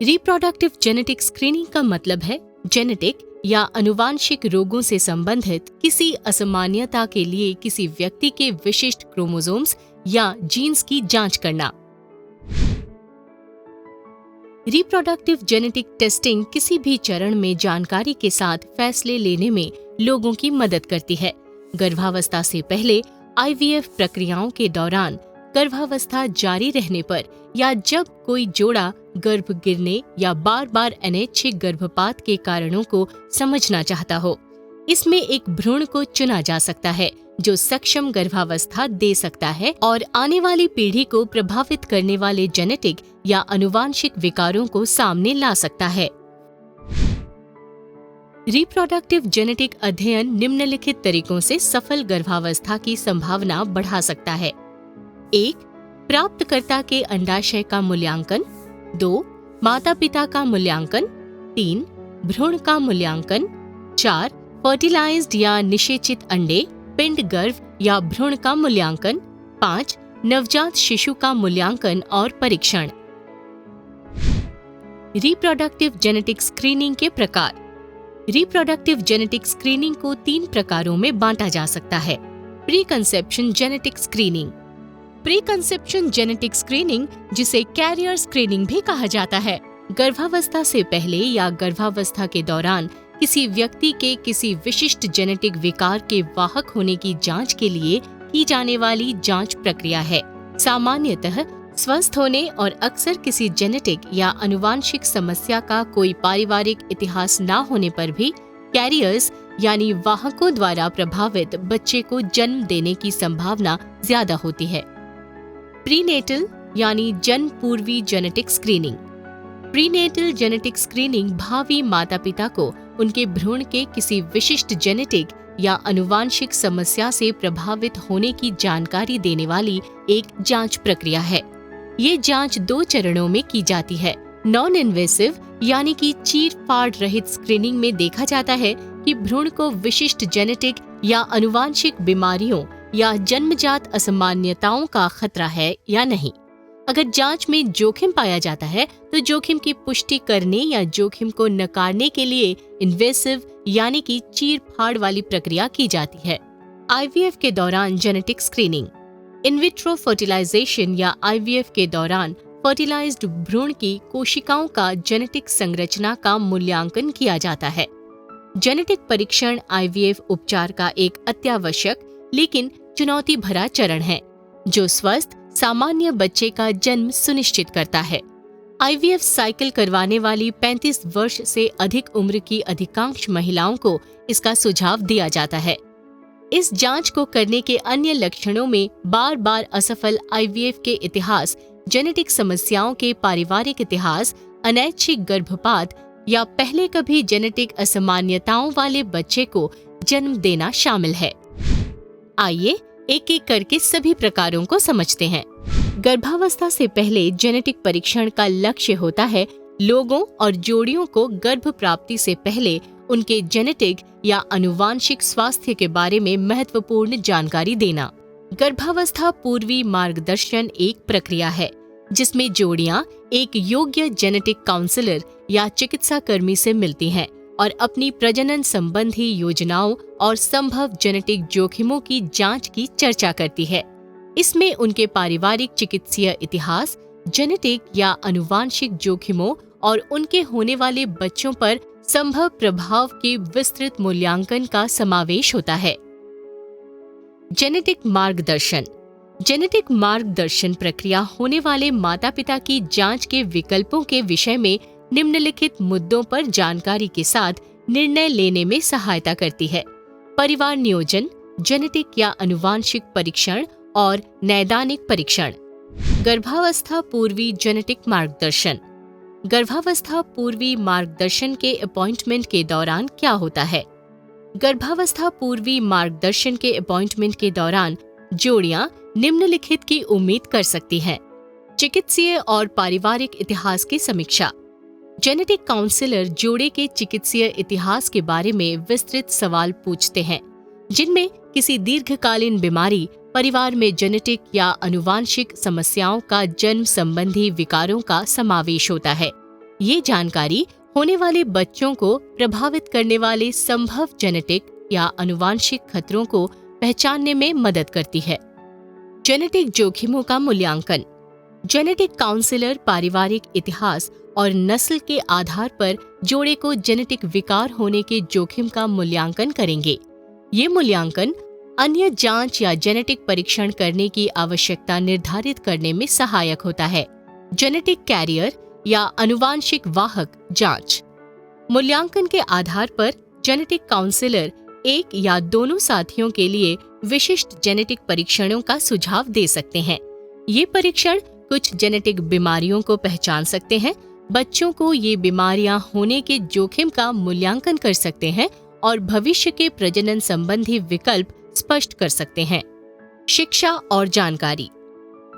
Reproductive genetic screening का मतलब है जेनेटिक या आनुवांशिक रोगों से संबंधित किसी असामान्यता के लिए किसी व्यक्ति के विशिष्ट क्रोमोसोम्स या जीन्स की जांच करना। रिप्रोडक्टिव जेनेटिक टेस्टिंग किसी भी चरण में जानकारी के साथ फैसले लेने में लोगों की मदद करती है। गर्भावस्था से पहले, IVF प्रक्रियाओं के दौरान, गर्भावस्था जारी रहने पर या जब कोई जोड़ा गर्भ गिरने या बार बार अनैच्छिक गर्भपात के कारणों को समझना चाहता हो, इसमें एक भ्रूण को चुना जा सकता है जो सक्षम गर्भावस्था दे सकता है और आने वाली पीढ़ी को प्रभावित करने वाले जेनेटिक या आनुवांशिक विकारों को सामने ला सकता है। रिप्रोडक्टिव जेनेटिक अध्ययन निम्नलिखित तरीकों से सफल गर्भावस्था की संभावना बढ़ा सकता है। 1. प्राप्तकर्ता के अंडाशय का मूल्यांकन। 2. माता-पिता का मूल्यांकन। 3. भ्रूण का मूल्यांकन। 4. फर्टिलाइज्ड या निषेचित अंडे, पिंड गर्भ या भ्रूण का मूल्यांकन। 5. नवजात शिशु का मूल्यांकन और परीक्षण। रिप्रोडक्टिव जेनेटिक स्क्रीनिंग के प्रकार। रिप्रोडक्टिव जेनेटिक स्क्रीनिंग को 3 प्रकारों में बांटा जा सकता है। Pre conception genetic screening. Pre conception genetic screening, जिसे कैरियर स्क्रीनिंग भी कहा जाता है, गर्भावस्था से पहले या गर्भावस्था के दौरान किसी व्यक्ति के किसी विशिष्ट जेनेटिक विकार के वाहक होने की जांच के लिए की जाने वाली जांच प्रक्रिया है। सामान्यतः स्वस्थ होने और अक्सर किसी जेनेटिक या आनुवांशिक समस्या का कोई पारिवारिक इतिहास न होने पर भी कैरियर्स यानी वाहकों द्वारा प्रभावित बच्चे को जन्म देने की संभावना ज्यादा होती है। प्रीनेटल यानी जन्म पूर्वी genetic screening. Prenatal genetic screening भावी माता-पिता को उनके भ्रूण के किसी विशिष्ट जेनेटिक या आनुवांशिक समस्या से प्रभावित होने की जानकारी देने वाली एक जांच प्रक्रिया है। ये जांच 2 चरणों में की जाती है। नॉन इन्वेसिव यानी कि चीर-फाड़ रहित स्क्रीनिंग में देखा जाता है कि भ्रूण को विशिष्ट जेनेटिक या आनुवांशिक बीमारियों या जन्मजात असामान्यताओं का खतरा है या नहीं। अगर जांच में जोखिम पाया जाता है तो जोखिम की पुष्टि करने या जोखिम को नकारने के लिए इन्वेसिव यानी कि चीर-फाड़ वाली प्रक्रिया की जाती है। IVF के दौरान genetic screening. In vitro fertilization या IVF के दौरान फर्टिलाइज्ड भ्रूण की कोशिकाओं का जेनेटिक संरचना का मूल्यांकन किया जाता है। जेनेटिक परीक्षण IVF उपचार का एक अत्यावश्यक लेकिन चुनौती भरा चरण है जो स्वस्थ सामान्य बच्चे का जन्म सुनिश्चित करता है। IVF साइकिल करवाने वाली 35 वर्ष से अधिक उम्र की अधिकांश महिलाओं को इसका सुझाव दिया जाता है। इस जांच को करने के अन्य लक्षणों में बार बार असफल IVF के इतिहास, जेनेटिक समस्याओं के पारिवारिक इतिहास, अनैच्छिक गर्भपात या पहले कभी जेनेटिक असामान्यताओं वाले बच्चे को जन्म देना शामिल है। आइए एक एक करके सभी प्रकारों को समझते हैं। गर्भावस्था से पहले जेनेटिक परीक्षण का लक्ष्य होता है लोगों और जोड़ियों को गर्भ प्राप्ति से पहले उनके जेनेटिक या आनुवांशिक स्वास्थ्य के बारे में महत्वपूर्ण जानकारी देना। गर्भावस्था पूर्वी मार्गदर्शन एक प्रक्रिया है जिसमें जोड़ियां एक योग्य जेनेटिक काउंसलर या चिकित्सा कर्मी से मिलती हैं और अपनी प्रजनन संबंधी योजनाओं और संभव जेनेटिक जोखिमों की जांच की चर्चा करती है। इसमें उनके पारिवारिक चिकित्सीय इतिहास, जेनेटिक या आनुवांशिक जोखिमों और उनके होने वाले बच्चों पर संभव प्रभाव के विस्तृत मूल्यांकन का समावेश होता है। जेनेटिक मार्गदर्शन। जेनेटिक मार्गदर्शन प्रक्रिया होने वाले माता-पिता की जांच के विकल्पों के विषय में निम्नलिखित मुद्दों पर जानकारी के साथ निर्णय लेने में सहायता करती है। परिवार नियोजन, जेनेटिक या आनुवांशिक परीक्षण और नैदानिक परीक्षण। गर्भावस्था पूर्वी जेनेटिक मार्गदर्शन। गर्भावस्था पूर्वी मार्गदर्शन के अपॉइंटमेंट के दौरान क्या होता है? गर्भावस्था पूर्वी मार्गदर्शन के अपॉइंटमेंट के दौरान जोड़ियां निम्नलिखित की उम्मीद कर सकती हैं। चिकित्सीय और पारिवारिक इतिहास की समीक्षा। जेनेटिक काउंसलर जोड़े के चिकित्सीय इतिहास के बारे में विस्तृत सवाल पूछते हैं जिनमें किसी दीर्घकालीन बीमारी, परिवार में जेनेटिक या आनुवांशिक समस्याओं का जन्म संबंधी विकारों का समावेश होता है। ये जानकारी होने वाले बच्चों को प्रभावित करने वाले संभव जेनेटिक या आनुवांशिक खतरों को पहचानने में मदद करती है। जेनेटिक जोखिमों का मूल्यांकन। जेनेटिक काउंसलर पारिवारिक इतिहास और नस्ल के आधार पर जोड़े को जेनेटिक विकार होने के जोखिम का मूल्यांकन करेंगे। ये मूल्यांकन अन्य जांच या जेनेटिक परीक्षण करने की आवश्यकता निर्धारित करने में सहायक होता है। जेनेटिक कैरियर या आनुवांशिक वाहक जांच। मूल्यांकन के आधार पर जेनेटिक काउंसलर एक या दोनों साथियों के लिए विशिष्ट जेनेटिक परीक्षणों का सुझाव दे सकते हैं। ये परीक्षण कुछ जेनेटिक बीमारियों को पहचान सकते हैं, बच्चों को ये बीमारियां होने के जोखिम का मूल्यांकन कर सकते हैं और भविष्य के प्रजनन संबंधी विकल्प स्पष्ट कर सकते हैं। शिक्षा और जानकारी।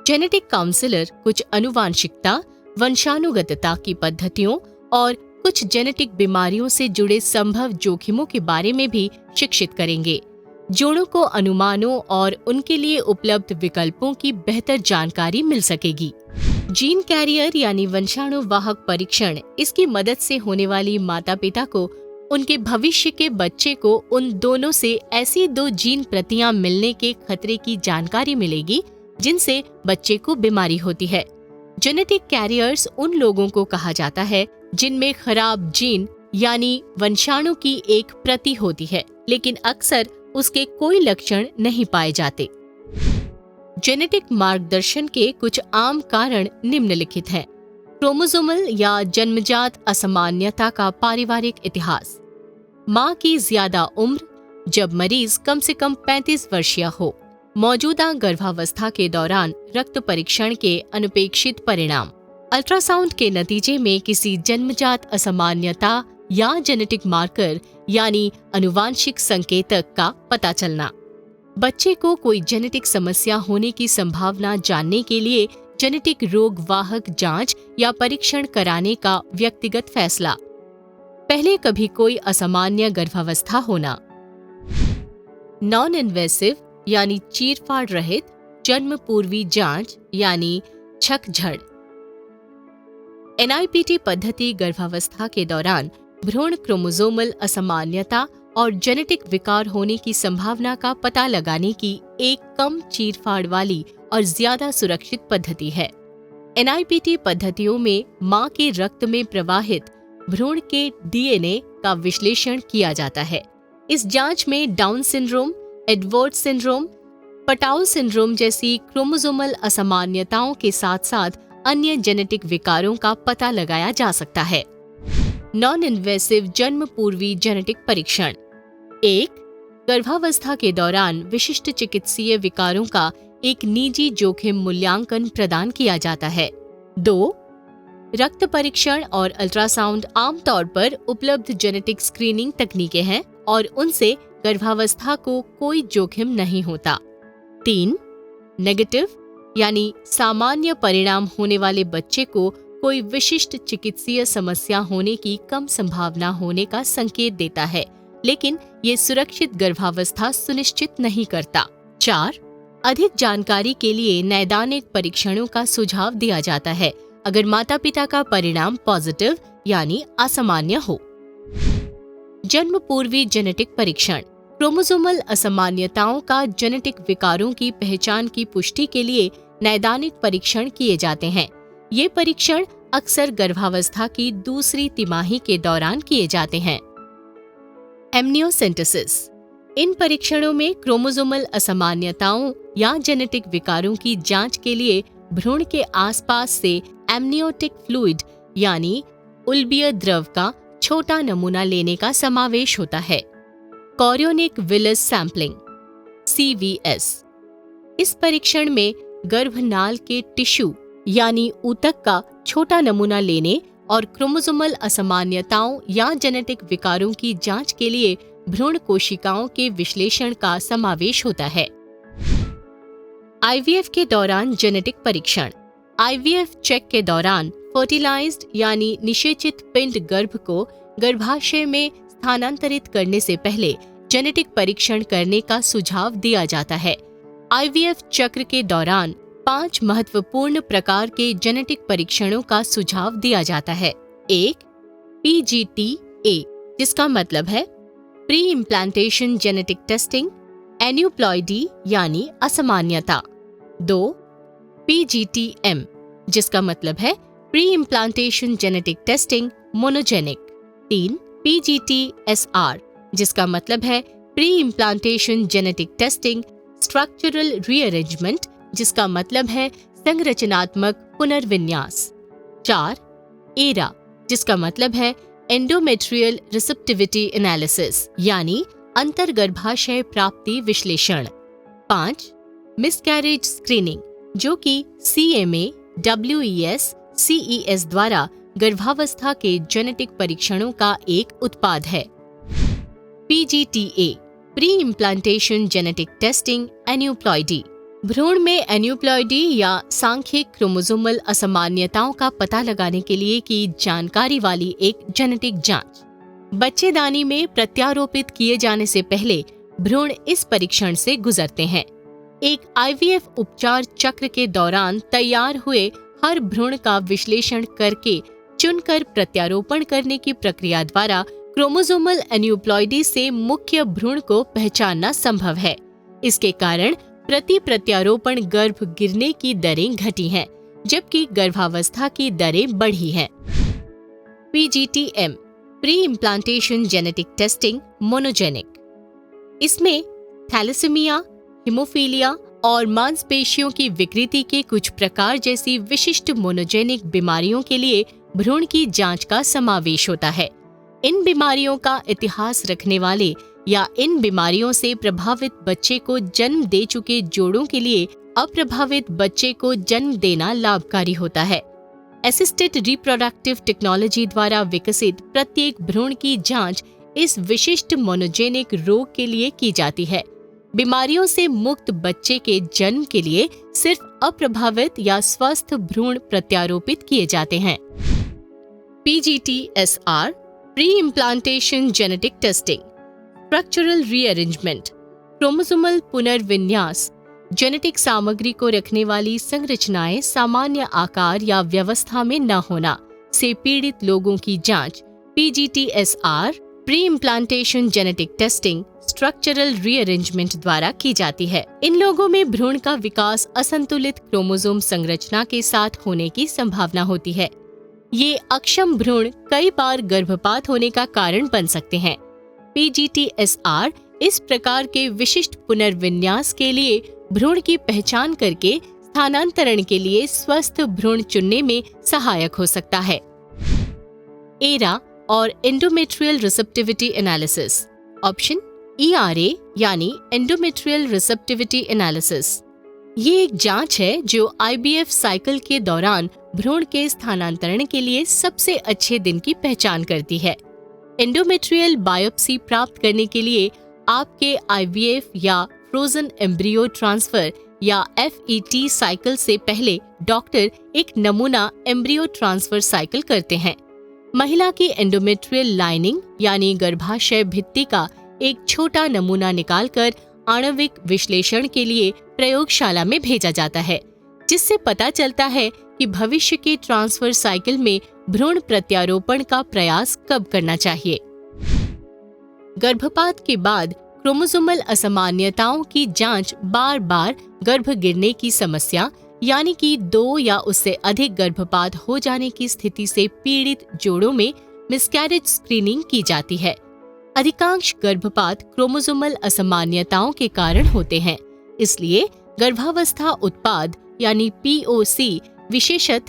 जेनेटिक काउंसलर कुछ आनुवांशिकता, वंशानुगतता की पद्धतियों और कुछ जेनेटिक बीमारियों से जुड़े संभव जोखिमों के बारे में भी शिक्षित करेंगे। जोड़ों को अनुमानों और उनके लिए उपलब्ध विकल्पों की बेहतर जानकारी मिल सकेगी। जीन कैरियर यानी वंशाणुवाहक परीक्षण, इसकी मदद से होने वाली माता-पिता को उनके भविष्य के बच्चे को उन दोनों से ऐसी 2 जीन प्रतियां मिलने के खतरे की जानकारी मिलेगी जिनसे बच्चे को बीमारी होती है। जेनेटिक कैरियर्स उन लोगों को कहा जाता है जिनमें खराब जीन यानी वंशाणु की एक प्रति होती है, लेकिन अक्सर उसके कोई लक्षण नहीं पाए जाते। जेनेटिक मार्गदर्शन के कुछ आम कारण निम्नलिखित हैं। क्रोमोसोमल या जन्मजात असामान्यता का पारिवारिक इतिहास। माँ की ज्यादा उम्र, जब मरीज कम से कम 35 वर्षीय हो। मौजूदा गर्भावस्था के दौरान रक्त परीक्षण के अनपेक्षित परिणाम। अल्ट्रासाउंड के नतीजे में किसी जन्मजात असामान्यता या जेनेटिक मार्कर यानी आनुवांशिक संकेतक का पता चलना। बच्चे को कोई जेनेटिक समस्या होने की संभावना जानने के लिए जेनेटिक रोग वाहक जांच या परीक्षण कराने का व्यक्तिगत फैसला। पहले कभी कोई असामान्य गर्भावस्था होना। नॉन इन्वेसिव यानी चीरफाड़ रहित जन्म पूर्वी जांच यानी छकझड़। NIPT पद्धति गर्भावस्था के दौरान भ्रूण क्रोमोसोमल असामान्यता और जेनेटिक विकार होने की संभावना का पता लगाने की एक कम चीरफाड़ वाली और ज्यादा सुरक्षित पद्धति है। NIPT पद्धतियों में मां के रक्त में प्रवाहित भ्रूण के DNA का विश्लेषण किया जाता है। इस जांच में down syndrome, Edward syndrome, Patau syndrome जैसी क्रोमोसोमल असामान्यताओं के साथ साथ अन्य जेनेटिक विकारों का पता लगाया जा सकता है। नॉन इन्वेसिव जन्म पूर्वी जेनेटिक परीक्षण। 1. गर्भावस्था के दौरान विशिष्ट चिकित्सीय विकारों का एक निजी जोखिम मूल्यांकन प्रदान किया जाता है। 2. रक्त परीक्षण और अल्ट्रासाउंड आमतौर पर उपलब्ध जेनेटिक स्क्रीनिंग तकनीकें हैं और उनसे गर्भावस्था को कोई जोखिम नहीं होता। 3. नेगेटिव यानी सामान्य परिणाम होने वाले बच्चे को कोई विशिष्ट चिकित्सीय समस्या होने की कम संभावना होने का संकेत देता है, लेकिन ये सुरक्षित गर्भावस्था सुनिश्चित नहीं करता। 4. अधिक जानकारी के लिए नैदानिक परीक्षणों का सुझाव दिया जाता है अगर माता-पिता का परिणाम पॉजिटिव यानी असामान्य हो। जन्म पूर्वी जेनेटिक परीक्षण। क्रोमोसोमल असामान्यताओं का जेनेटिक विकारों की पहचान की पुष्टि के लिए नैदानिक परीक्षण किए जाते हैं। ये परीक्षण अक्सर गर्भावस्था की दूसरी तिमाही के दौरान किए जाते हैं। एमनियोसेंटेसिस। इन परीक्षणों में क्रोमोसोमल असामान्यताओं या जेनेटिक विकारों की जांच के लिए भ्रूण के आसपास से एमनियोटिक फ्लूइड यानी उल्बीय द्रव का छोटा नमूना लेने का समावेश होता है। Chorionic villus sampling CVS। इस परीक्षण में गर्भनाल के टिश्यू यानी ऊतक का छोटा नमूना लेने और क्रोमोसोमल असामान्यताओं या जेनेटिक विकारों की जांच के लिए भ्रूण कोशिकाओं के विश्लेषण का समावेश होता है। IVF के दौरान जेनेटिक परीक्षण। IVF चेक के दौरान फर्टिलाइज्ड यानी निषेचित पिंड गर्भ को गर्भाशय में स्थानांतरित करने से पहले जेनेटिक परीक्षण करने का सुझाव दिया जाता है। IVF चक्र के दौरान 5 महत्वपूर्ण प्रकार के जेनेटिक परीक्षणों का सुझाव दिया जाता है। एक PGT-A जिसका मतलब है pre implantation genetic testing aneuploidy यानी असामान्यता। 2 PGT-M जिसका मतलब है pre implantation genetic testing monogenic. 3 PGT-SR जिसका मतलब है pre implantation genetic testing structural rearrangement जिसका मतलब है संरचनात्मक पुनर्विन्यास। 4 ERA जिसका मतलब है एंडोमेट्रियल रिसेप्टिविटी एनालिसिस यानी अंतर्गर्भाशय प्राप्ति विश्लेषण। 5 मिसकैरेज स्क्रीनिंग जो कि CMA, WES, CES द्वारा गर्भावस्था के जेनेटिक परीक्षणों का एक उत्पाद है। PGT-A pre implantation genetic testing aneuploidy भ्रूण में एन्यूप्लॉइडी या सांख्यिक क्रोमोसोमल असामान्यताओं का पता लगाने के लिए की जानकारी वाली एक जेनेटिक जांच। बच्चेदानी में प्रत्यारोपित किए जाने से पहले भ्रूण इस परीक्षण से गुजरते हैं। एक IVF उपचार चक्र के दौरान तैयार हुए हर भ्रूण का विश्लेषण करके चुनकर प्रत्यारोपण करने की प्रक्रिया द्वारा क्रोमोसोमल एन्यूप्लॉइडी से मुख्य भ्रूण को पहचानना संभव है। इसके कारण प्रति प्रत्यारोपण गर्भ गिरने की दरें घटी हैं, जबकि गर्भावस्था की दरें बढ़ी हैं। PGT-M pre implantation genetic testing monogenic इसमें थैलेसीमिया, हिमोफीलिया और मांसपेशियों की विकृति के कुछ प्रकार जैसी विशिष्ट मोनोजेनिक बीमारियों के लिए भ्रूण की जांच का समावेश होता है। इन बीमारियों का इतिहास रखने वाले या इन बीमारियों से प्रभावित बच्चे को जन्म दे चुके जोड़ों के लिए अप्रभावित बच्चे को जन्म देना लाभकारी होता है। असिस्टेड रिप्रोडक्टिव टेक्नोलॉजी द्वारा विकसित प्रत्येक भ्रूण की जांच इस विशिष्ट मोनोजेनिक रोग के लिए की जाती है। बीमारियों से मुक्त बच्चे के जन्म के लिए सिर्फ अप्रभावित या स्वस्थ भ्रूण प्रत्यारोपित किए जाते हैं। PGT-SR pre implantation genetic testing structural rearrangement chromosomal पुनर्विन्यास जेनेटिक सामग्री को रखने वाली संरचनाएं सामान्य आकार या व्यवस्था में न होना से पीड़ित लोगों की जांच PGT-SR pre implantation genetic testing structural rearrangement द्वारा की जाती है। इन लोगों में भ्रूण का विकास असंतुलित क्रोमोसोम संरचना के साथ होने की संभावना होती है। ये अक्षम भ्रूण कई बार गर्भपात होने का कारण बन सकते हैं। PGT-SR इस प्रकार के विशिष्ट पुनर्विन्यास के लिए भ्रूण की पहचान करके स्थानांतरण के लिए स्वस्थ भ्रूण चुनने में सहायक हो सकता है। ERA और endometrial receptivity analysis option ERA यानी एंडोमेट्रियल रिसेप्टिविटी एनालिसिस ये एक जांच है जो IVF साइकिल के दौरान भ्रूण के स्थानांतरण के लिए सबसे अच्छे दिन की पहचान करती है। एंडोमेट्रियल बायोप्सी प्राप्त करने के लिए आपके IVF या फ्रोजन एम्ब्रियो ट्रांसफर या FET साइकिल से पहले डॉक्टर एक नमूना एम्ब्रियो ट्रांसफर साइकिल करते हैं। महिला की एंडोमेट्रियल लाइनिंग यानी गर्भाशय भित्ति का एक छोटा नमूना निकालकर आणविक विश्लेषण के लिए प्रयोगशाला में भेजा जाता है, जिससे पता चलता है कि भविष्य के ट्रांसफर साइकिल में भ्रूण प्रत्यारोपण का प्रयास कब करना चाहिए। गर्भपात के बाद क्रोमोसोमल असामान्यताओं की जांच बार बार गर्भ गिरने की समस्या यानी कि 2 या उससे अधिक गर्भपात हो जाने की स्थिति से पीड़ित जोड़ों में मिसकैरेज स्क्रीनिंग की जाती है। अधिकांश गर्भपात क्रोमोसोमल असामान्यताओं के कारण होते हैं, इसलिए गर्भावस्था उत्पाद यानी POC विशेषत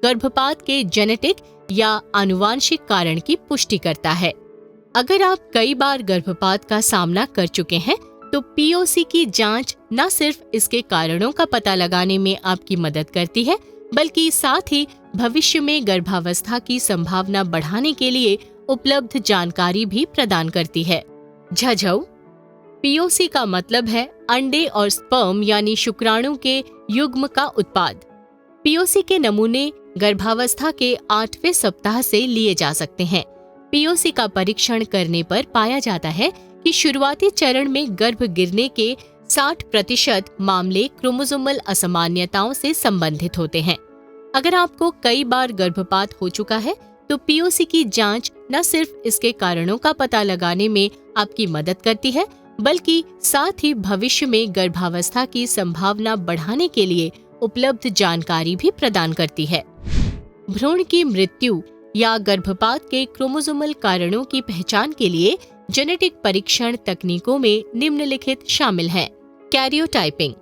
गर्भपात के जेनेटिक या आनुवांशिक कारण की पुष्टि करता है। अगर आप कई बार गर्भपात का सामना कर चुके हैं तो POC की जांच न सिर्फ इसके कारणों का पता लगाने में आपकी मदद करती है, बल्कि साथ ही भविष्य में गर्भावस्था की संभावना बढ़ाने के लिए उपलब्ध जानकारी भी प्रदान करती है। झझऊ POC का मतलब है अंडे और स्पर्म यानी शुक्राणु के युग्म का उत्पाद। POC के नमूने गर्भावस्था के 8वें सप्ताह से लिए जा सकते हैं। POC का परीक्षण करने पर पाया जाता है कि शुरुआती चरण में गर्भ गिरने के 60% मामले क्रोमोसोमल असामान्यताओं से संबंधित होते हैं। अगर आपको कई बार गर्भपात हो चुका है तो तो पीओसी की जांच न सिर्फ इसके कारणों का पता लगाने में आपकी मदद करती है, बल्कि साथ ही भविष्य में गर्भावस्था की संभावना बढ़ाने के लिए उपलब्ध जानकारी भी प्रदान करती है। भ्रूण की मृत्यु या गर्भपात के क्रोमोसोमल कारणों की पहचान के लिए जेनेटिक परीक्षण तकनीकों में निम्नलिखित शामिल हैं। कैरियोटाइपिंग।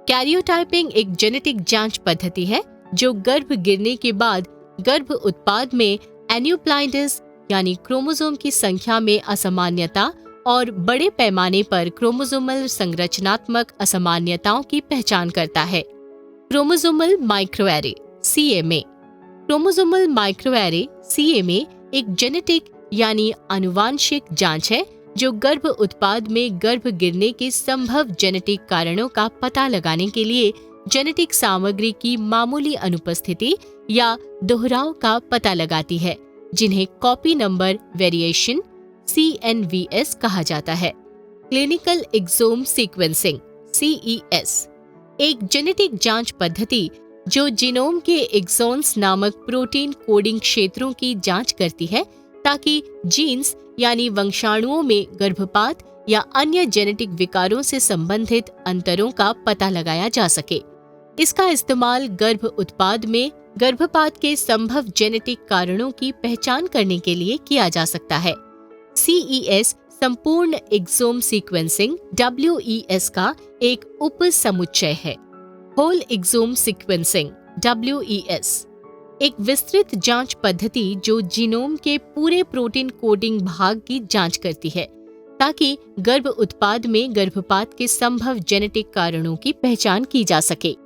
कैरियोटाइपिंग एक जेनेटिक जांच पद्धति है जो गर्भ गिरने के बाद गर्भ उत्पाद में एन्यूप्लाइडिस यानी क्रोमोसोम की संख्या में असामान्यता और बड़े पैमाने पर क्रोमोसोमल संरचनात्मक असामान्यताओं की पहचान करता है। Chromosomal microarray (CMA). Chromosomal microarray (CMA) एक जेनेटिक यानी आनुवांशिक जांच है जो गर्भ उत्पाद में गर्भ गिरने के संभव जेनेटिक कारणों का पता लगाने के लिए जेनेटिक सामग्री की मामूली अनुपस्थिति या दोहराव का पता लगाती है, जिन्हें कॉपी नंबर वेरिएशन CNVS कहा जाता है। क्लिनिकल एक्सोम सीक्वेंसिंग CES एक जेनेटिक जांच पद्धति जो जीनोम के एक्सॉन्स नामक प्रोटीन कोडिंग क्षेत्रों की जांच करती है ताकि जीन्स यानी वंशाणुओं में गर्भपात या अन्य जेनेटिक विकारों से संबंधित अंतरों का पता लगाया जा सके। इसका इस्तेमाल गर्भ उत्पाद में गर्भपात के संभव जेनेटिक कारणों की पहचान करने के लिए किया जा सकता है। CES संपूर्ण एक्सोम सीक्वेंसिंग WES का एक उप समुच्चय है। होल एक्सोम सीक्वेंसिंग WES एक विस्तृत जांच पद्धति जो जीनोम के पूरे प्रोटीन कोडिंग भाग की जांच करती है ताकि गर्भ उत्पाद में गर्भपात के संभव जेनेटिक कारणों की पहचान की जा सके।